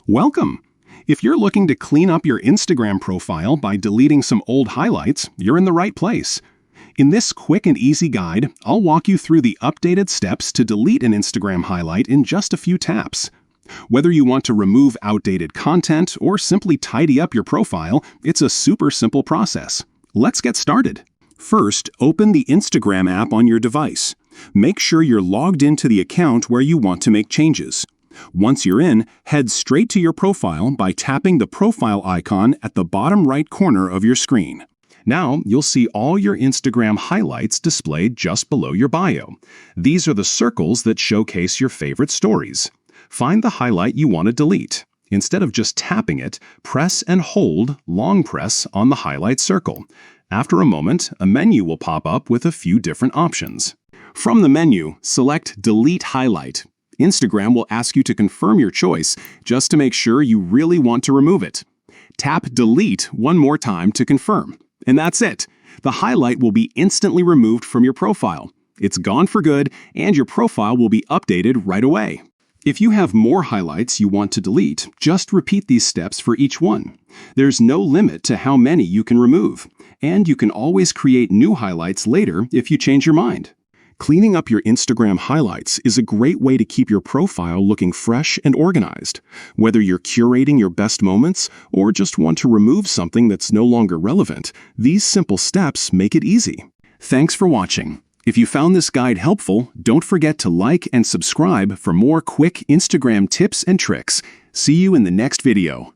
Welcome! If you're looking to clean up your Instagram profile by deleting some old highlights, you're in the right place. In this quick and easy guide, I'll walk you through the updated steps to delete an Instagram highlight in just a few taps. Whether you want to remove outdated content or simply tidy up your profile, it's a super simple process. Let's get started. First, open the Instagram app on your device. Make sure you're logged into the account where you want to make changes. Once you're in, head straight to your profile by tapping the profile icon at the bottom right corner of your screen. Now, you'll see all your Instagram highlights displayed just below your bio. These are the circles that showcase your favorite stories. Find the highlight you want to delete. Instead of just tapping it, press and hold long press on the highlight circle. After a moment, a menu will pop up with a few different options. From the menu, select Delete Highlight. Instagram will ask you to confirm your choice just to make sure you really want to remove it. Tap Delete one more time to confirm. And that's it. The highlight will be instantly removed from your profile. It's gone for good, and your profile will be updated right away. If you have more highlights you want to delete, just repeat these steps for each one. There's no limit to how many you can remove, and you can always create new highlights later if you change your mind. Cleaning up your Instagram highlights is a great way to keep your profile looking fresh and organized. Whether you're curating your best moments or just want to remove something that's no longer relevant, these simple steps make it easy. Thanks for watching. If you found this guide helpful, don't forget to like and subscribe for more quick Instagram tips and tricks. See you in the next video.